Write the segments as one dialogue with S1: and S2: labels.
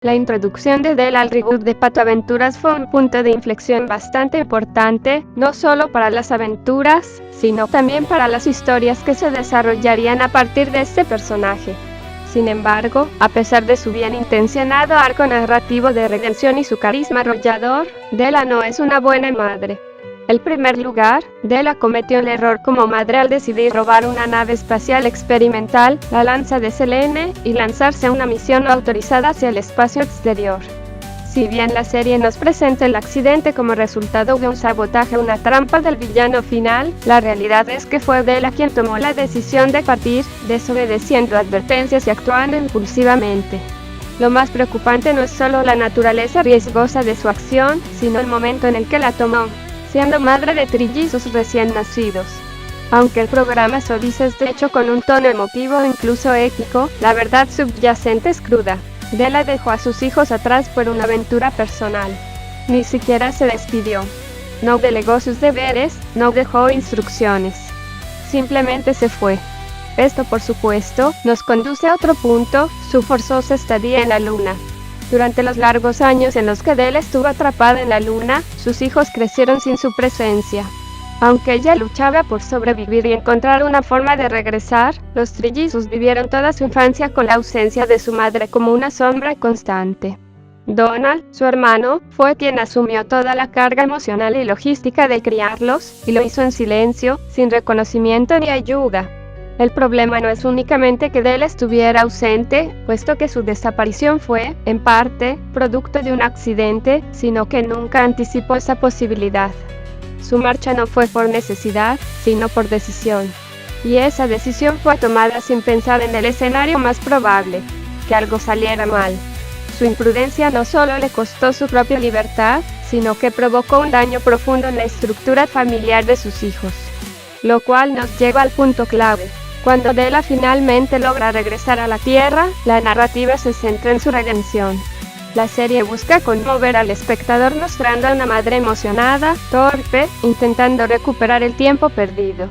S1: La introducción de Dell al reboot de PatoAventuras fue un punto de inflexión bastante importante, no solo para las aventuras, sino también para las historias que se desarrollarían a partir de este personaje. Sin embargo, a pesar de su bien intencionado arco narrativo de redención y su carisma arrollador, Della no es una buena madre. En primer lugar, Della cometió el error como madre al decidir robar una nave espacial experimental, la Lanza de Selene, y lanzarse a una misión no autorizada hacia el espacio exterior. Si bien la serie nos presenta el accidente como resultado de un sabotaje o una trampa del villano final, la realidad es que fue Della quien tomó la decisión de partir, desobedeciendo advertencias y actuando impulsivamente. Lo más preocupante no es solo la naturaleza riesgosa de su acción, sino el momento en el que la tomó, siendo madre de trillizos recién nacidos. Aunque el programa suaviza este hecho con un tono emotivo e incluso épico, la verdad subyacente es cruda. Della dejó a sus hijos atrás por una aventura personal. Ni siquiera se despidió. No delegó sus deberes, no dejó instrucciones. Simplemente se fue. Esto, por supuesto, nos conduce a otro punto, su forzosa estadía en la Luna. Durante los largos años en los que Della estuvo atrapada en la Luna, sus hijos crecieron sin su presencia. Aunque ella luchaba por sobrevivir y encontrar una forma de regresar, los trillizos vivieron toda su infancia con la ausencia de su madre como una sombra constante. Donald, su hermano, fue quien asumió toda la carga emocional y logística de criarlos, y lo hizo en silencio, sin reconocimiento ni ayuda. El problema no es únicamente que Della estuviera ausente, puesto que su desaparición fue, en parte, producto de un accidente, sino que nunca anticipó esa posibilidad. Su marcha no fue por necesidad, sino por decisión. Y esa decisión fue tomada sin pensar en el escenario más probable, que algo saliera mal. Su imprudencia no solo le costó su propia libertad, sino que provocó un daño profundo en la estructura familiar de sus hijos. Lo cual nos lleva al punto clave. Cuando Della finalmente logra regresar a la Tierra, la narrativa se centra en su redención. La serie busca conmover al espectador mostrando a una madre emocionada, torpe, intentando recuperar el tiempo perdido.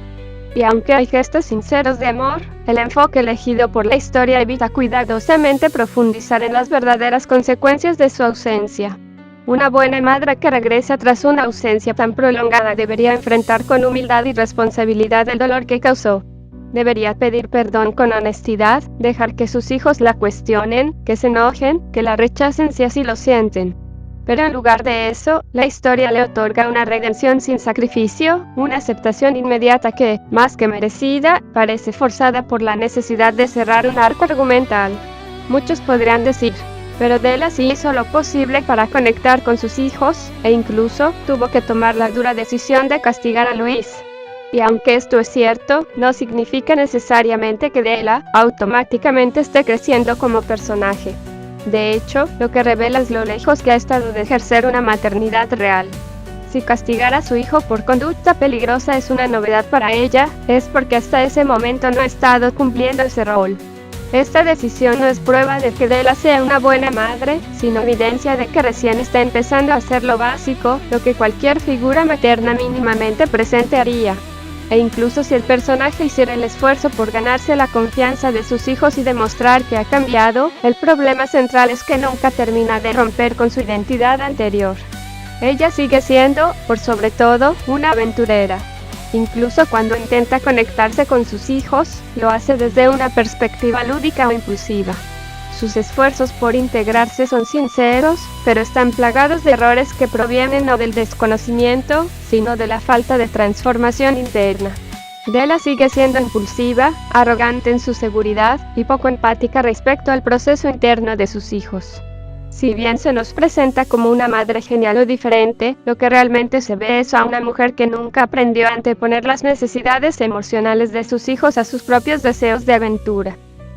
S1: Y aunque hay gestos sinceros de amor, el enfoque elegido por la historia evita cuidadosamente profundizar en las verdaderas consecuencias de su ausencia. Una buena madre que regresa tras una ausencia tan prolongada debería enfrentar con humildad y responsabilidad el dolor que causó. Debería pedir perdón con honestidad, dejar que sus hijos la cuestionen, que se enojen, que la rechacen si así lo sienten. Pero en lugar de eso, la historia le otorga una redención sin sacrificio, una aceptación inmediata que, más que merecida, parece forzada por la necesidad de cerrar un arco argumental. Muchos podrían decir, pero Della sí hizo lo posible para conectar con sus hijos, e incluso tuvo que tomar la dura decisión de castigar a Luis. Y aunque esto es cierto, no significa necesariamente que Della automáticamente esté creciendo como personaje. De hecho, lo que revela es lo lejos que ha estado de ejercer una maternidad real. Si castigar a su hijo por conducta peligrosa es una novedad para ella, es porque hasta ese momento no ha estado cumpliendo ese rol. Esta decisión no es prueba de que Della sea una buena madre, sino evidencia de que recién está empezando a hacer lo básico, lo que cualquier figura materna mínimamente presente haría. E incluso si el personaje hiciera el esfuerzo por ganarse la confianza de sus hijos y demostrar que ha cambiado, el problema central es que nunca termina de romper con su identidad anterior. Ella sigue siendo, por sobre todo, una aventurera. Incluso cuando intenta conectarse con sus hijos, lo hace desde una perspectiva lúdica o impulsiva. Sus esfuerzos por integrarse son sinceros, pero están plagados de errores que provienen no del desconocimiento, sino de la falta de transformación interna. Della sigue siendo impulsiva, arrogante en su seguridad, y poco empática respecto al proceso interno de sus hijos. Si bien se nos presenta como una madre genial o diferente, lo que realmente se ve es a una mujer que nunca aprendió a anteponer las necesidades emocionales de sus hijos a sus propios deseos de aventura.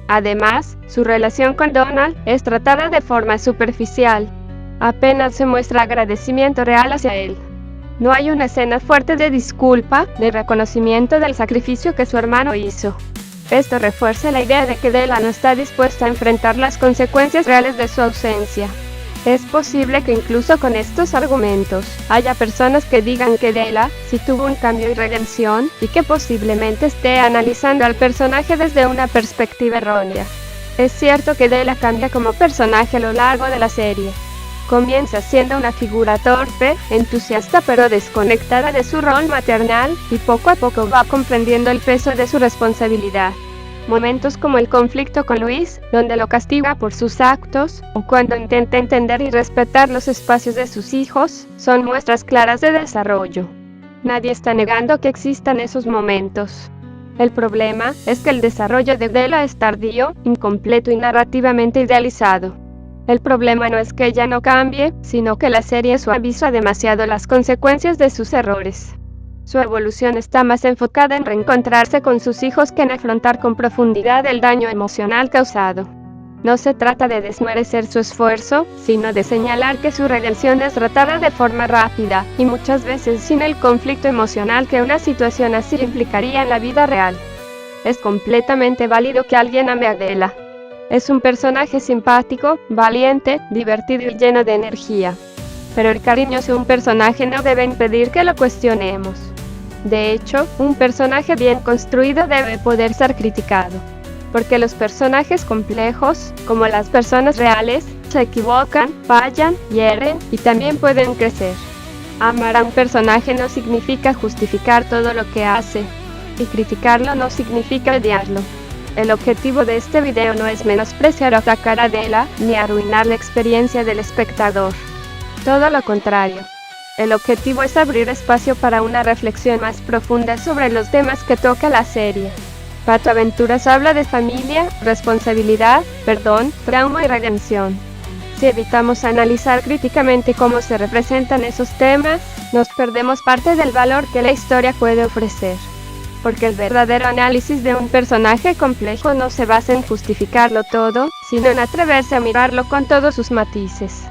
S1: Además, su relación con Donald es tratada de forma superficial. Apenas se muestra agradecimiento real hacia él. No hay una escena fuerte de disculpa, de reconocimiento del sacrificio que su hermano hizo. Esto refuerza la idea de que Della no está dispuesta a enfrentar las consecuencias reales de su ausencia. Es posible que incluso con estos argumentos, haya personas que digan que Della sí tuvo un cambio y redención, y que posiblemente esté analizando al personaje desde una perspectiva errónea. Es cierto que Della cambia como personaje a lo largo de la serie. Comienza siendo una figura torpe, entusiasta pero desconectada de su rol maternal, y poco a poco va comprendiendo el peso de su responsabilidad. Momentos como el conflicto con Luis, donde lo castiga por sus actos, o cuando intenta entender y respetar los espacios de sus hijos, son muestras claras de desarrollo. Nadie está negando que existan esos momentos. El problema es que el desarrollo de Della es tardío, incompleto y narrativamente idealizado. El problema no es que ella no cambie, sino que la serie suaviza demasiado las consecuencias de sus errores. Su evolución está más enfocada en reencontrarse con sus hijos que en afrontar con profundidad el daño emocional causado. No se trata de desmerecer su esfuerzo, sino de señalar que su redención es tratada de forma rápida, y muchas veces sin el conflicto emocional que una situación así implicaría en la vida real. Es completamente válido que alguien ame a Della. Es un personaje simpático, valiente, divertido y lleno de energía. Pero el cariño hacia un personaje no debe impedir que lo cuestionemos. De hecho, un personaje bien construido debe poder ser criticado. Porque los personajes complejos, como las personas reales, se equivocan, fallan, hieren y también pueden crecer. Amar a un personaje no significa justificar todo lo que hace, y criticarlo no significa odiarlo. El objetivo de este video no es menospreciar o atacar a Della, ni arruinar la experiencia del espectador. Todo lo contrario. El objetivo es abrir espacio para una reflexión más profunda sobre los temas que toca la serie. Pato Aventuras habla de familia, responsabilidad, perdón, trauma y redención. Si evitamos analizar críticamente cómo se representan esos temas, nos perdemos parte del valor que la historia puede ofrecer. Porque el verdadero análisis de un personaje complejo no se basa en justificarlo todo, sino en atreverse a mirarlo con todos sus matices.